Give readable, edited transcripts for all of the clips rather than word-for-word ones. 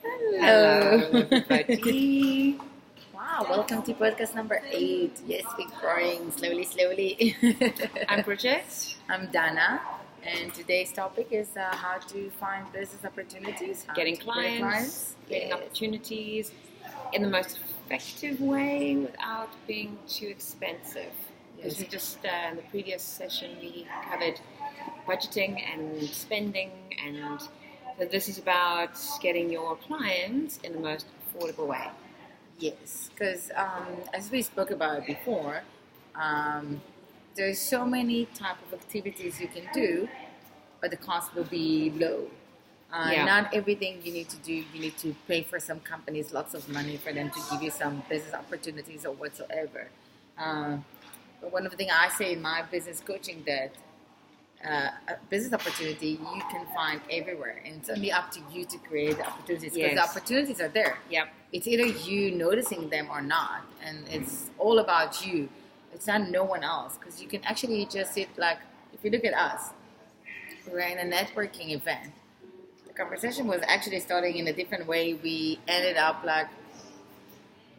Hello, everybody. Wow, welcome to podcast number 8. Yes, we're growing slowly. I'm Bridget. I'm Dana, and today's topic is how to find business opportunities, how Getting to clients, getting Yes. opportunities in the most effective way without being too expensive. Because Yes. we just, in the previous session, we covered budgeting and spending, and so this is about getting your clients in the most affordable way. Yes, because as we spoke about before, there's so many type of activities you can do, but the cost will be low. Yeah. Not everything you need to do, you need to pay for some companies lots of money for them to give you some business opportunities or whatsoever. But one of the things I say in my business coaching that a business opportunity you can find everywhere, and it's only up to you to create the opportunities because the Yes. opportunities are there. Yep. It's either you noticing them or not, and it's all about you. It's not no one else, because you can actually just sit like, if you look at us, we're in a networking event. The conversation was actually starting in a different way. We ended up like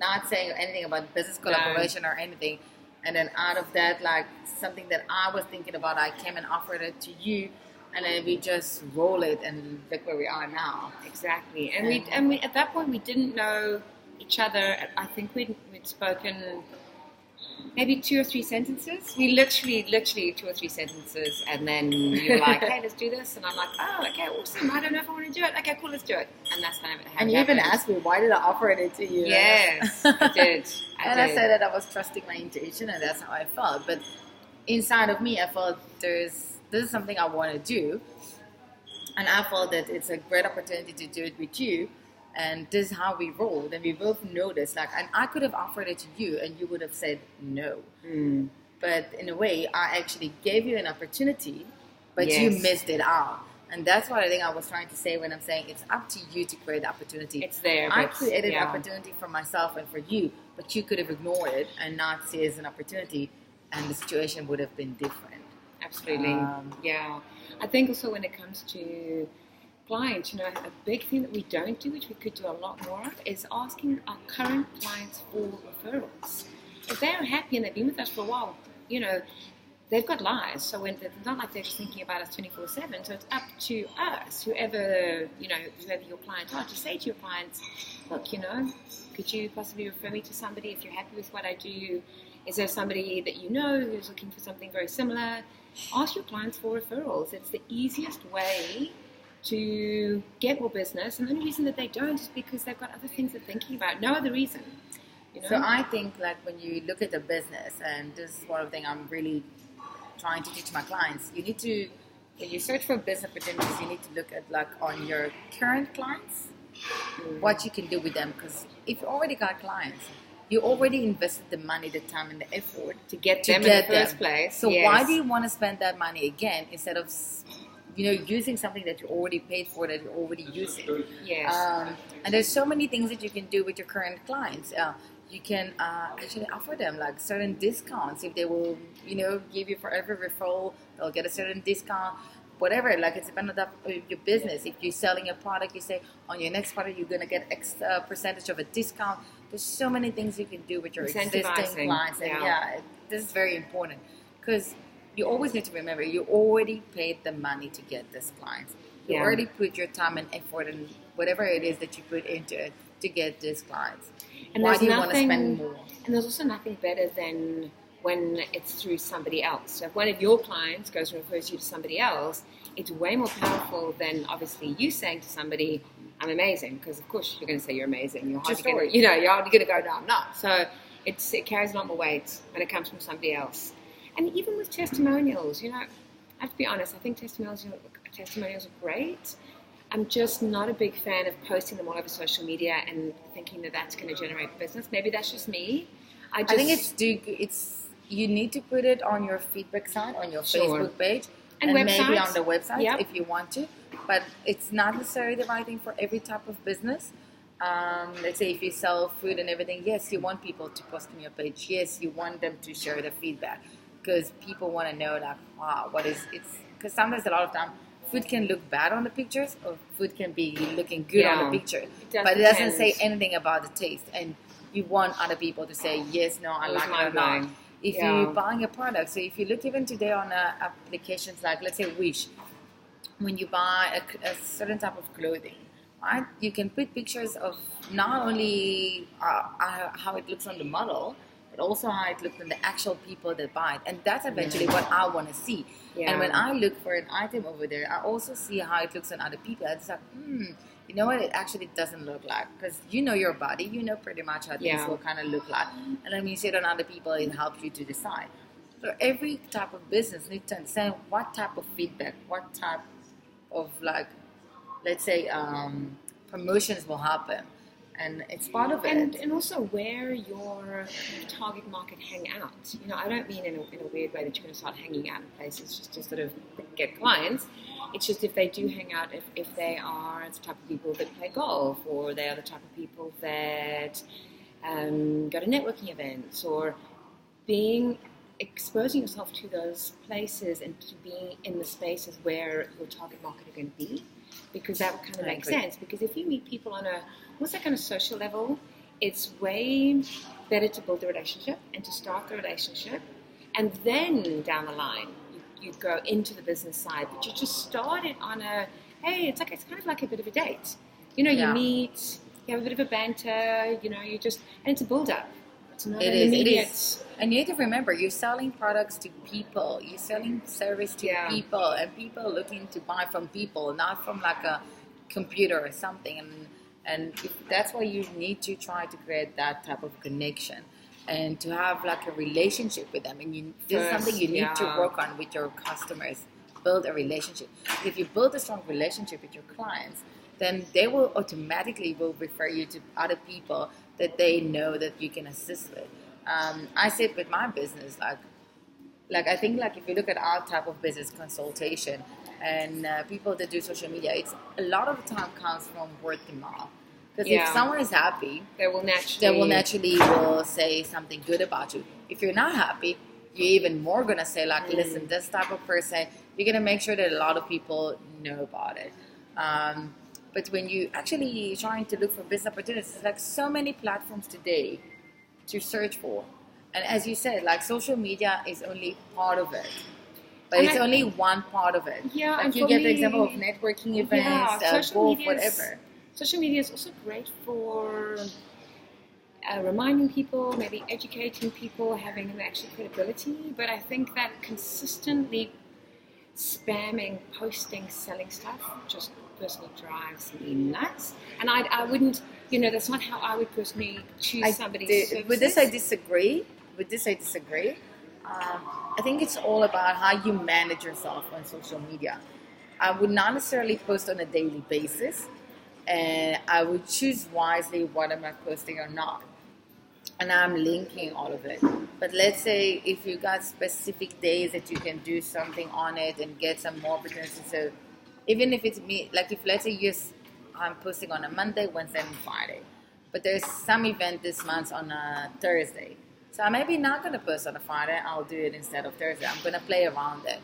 not saying anything about business collaboration or anything, and then out of that, like something that I was thinking about, I came and offered it to you, and then we just roll it, and look where we are now. Exactly, and we at that point we didn't know each other. I think we'd spoken maybe 2 or 3 sentences. We literally 2 or 3 sentences, and then you were like, "Hey, let's do this," and I'm like, "Oh, okay, awesome. I don't know if I want to do it. Okay, cool, let's do it." And that's kind of how And it you even happened. asked me, why did I offer it to you? Yes, I did. I said that I was trusting my intuition, and that's how I felt. But inside of me, I felt this is something I want to do, and I felt that it's a great opportunity to do it with you. And this is how we rolled, and we both noticed. Like, and I could have offered it to you, and you would have said no. Mm. But in a way, I actually gave you an opportunity, but Yes. you missed it out. And that's what I think I was trying to say when I'm saying it's up to you to create the opportunity. It's there. I but, created yeah. an opportunity for myself and for you, but you could have ignored it and not see it as an opportunity, and the situation would have been different. Absolutely. Yeah. I think also when it comes to clients, a big thing that we don't do, which we could do a lot more of, is asking our current clients for referrals. If they're happy and they've been with us for a while, they've got lives. So when it's not like they're just thinking about us 24/7. So it's up to us, whoever your clients are, to say to your clients, look, could you possibly refer me to somebody if you're happy with what I do? Is there somebody that you know who's looking for something very similar? Ask your clients for referrals. It's the easiest way to get more business, and the only reason that they don't is because they've got other things they're thinking about. No other reason. So I think, like, when you look at a business, and this is one of the things I'm really trying to teach my clients, you need to, when you search for business opportunities, you need to look at, like, on your current clients, what you can do with them. Because if you already got clients, you already invested the money, the time, and the effort to get them in the first place. So yes. why do you want to spend that money again instead of using something that you already paid for, that you're already using? Yes. And there's so many things that you can do with your current clients. You can actually offer them like certain discounts. If they will, give you for every referral, they'll get a certain discount. Whatever, like, it's dependent on your business. If you're selling a product, you say on your next product you're gonna get X percentage of a discount. There's so many things you can do with your existing clients, and this is very important, because you always need to remember you already paid the money to get this clients. You already put your time and effort and whatever it is that you put into it to get these clients. And why do you want to spend more? And there's also nothing better than when it's through somebody else. So if one of your clients goes and refers you to somebody else, it's way more powerful than obviously you saying to somebody, "I'm amazing," because of course you're going to say you're amazing. You're hardly going to go, "No, I'm not." So it carries a lot more weight when it comes from somebody else. And even with testimonials, I have to be honest. I think testimonials are great. I'm just not a big fan of posting them all over social media and thinking that that's going to generate business. Maybe that's just me. I think it's you need to put it on your feedback site, on your Facebook page, and maybe on the website if you want to. But it's not necessarily the right thing for every type of business. Let's say if you sell food and everything, yes, you want people to post on your page. Yes, you want them to share the feedback, because people want to know, like, wow, what is it's? Because sometimes a lot of time food can look bad on the pictures, or food can be looking good on the picture, does but it doesn't depend. say anything about the taste. And you want other people to say yes, no, I It was like it or not. mind-blowing. If Yeah. you're buying a product, so if you look even today on applications like, let's say, Wish, when you buy a certain type of clothing, right, you can put pictures of not only how it looks on the model, but also how it looks on the actual people that buy it. And that's eventually what I want to see. Yeah. And when I look for an item over there, I also see how it looks on other people. It's like, you know what, it actually doesn't look like. Because you know your body, you know pretty much how things will kind of look like. And then when you see it on other people, it helps you to decide. So every type of business needs to understand what type of feedback, what type of, like, let's say, promotions will happen. And it's part of it. And also where your target market hang out. You know, I don't mean in a weird way that you're going to start hanging out in places just to sort of get clients. It's just if they do hang out, if they are the type of people that play golf, or they are the type of people that go to networking events, or exposing yourself to those places and to being in the spaces where your target market are going to be, because that would kind of make sense. Because if you meet people on a kind of social level, it's way better to build a relationship and to start the relationship, and then down the line you go into the business side. But you just start it on it's kind of like a bit of a date. You know, you meet, you have a bit of a banter. You know, and it's a build up. It's not an immediate. It is. And you need to remember, you're selling products to people. You're selling service to people, and people looking to buy from people, not from like a computer or something. And that's why you need to try to create that type of connection and to have like a relationship with them. And this is something you need to work on with your customers. Build a relationship. If you build a strong relationship with your clients, then they will automatically refer you to other people that they know that you can assist with. I say it with my business, like I think, like if you look at our type of business, consultation, and people that do social media, it's a lot of the time comes from word of mouth. Because if someone is happy, they will naturally say something good about you. If you're not happy, you're even more gonna say like, listen, this type of person, you're gonna make sure that a lot of people know about it. But when you actually trying to look for business opportunities, there's like so many platforms today to search for. And as you said, like social media is only part of it. But it's only one part of it. Yeah, like and you get the example of networking events, golf, whatever. Social media is also great for reminding people, maybe educating people, having an actual credibility. But I think that consistently spamming, posting, selling stuff just personally drives me nuts. And I wouldn't, that's not how I would personally choose somebody's services. With this I disagree. I think it's all about how you manage yourself on social media. I would not necessarily post on a daily basis, and I would choose wisely what am I posting or not. And I'm linking all of it. But let's say if you got specific days that you can do something on it and get some more opportunities. So even if it's me, like if let's say I'm posting on a Monday, Wednesday, and Friday, but there's some event this month on a Thursday. So I'm maybe not going to post on a Friday. I'll do it instead of Thursday. I'm going to play around it.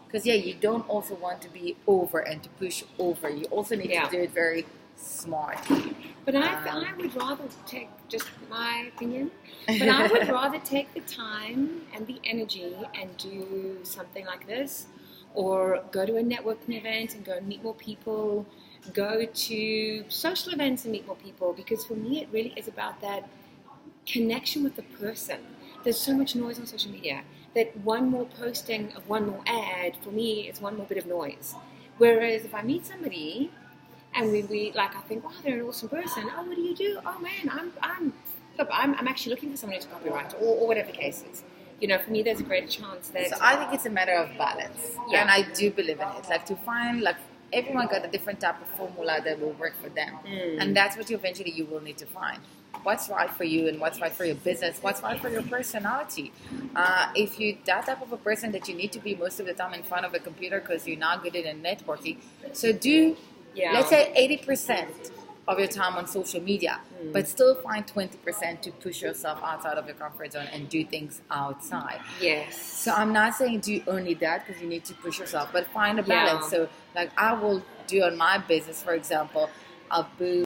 Because, you don't also want to be over and to push over. You also need to do it very smartly. But I would rather take, just my opinion, but I would rather take the time and the energy and do something like this, or go to a networking event and go meet more people, go to social events and meet more people, because for me it really is about that connection with the person. There's so much noise on social media that one more posting of one more ad, for me, is one more bit of noise. Whereas if I meet somebody and we I think, wow, they're an awesome person. Oh, what do you do? Oh man, I'm actually looking for someone to copyright, or whatever the case is. For me, there's a greater chance that. So I think it's a matter of balance, and I do believe in it. Like to find everyone got a different type of formula that will work for them, and that's what you will need to find. What's right for you and what's right for your business, what's right for your personality. If you're that type of a person that you need to be most of the time in front of a computer because you're not good at networking, so let's say 80% of your time on social media, but still find 20% to push yourself outside of your comfort zone and do things outside. Yes. So I'm not saying do only that, because you need to push yourself, but find a balance. Yeah. So like I will do on my business, for example, I'll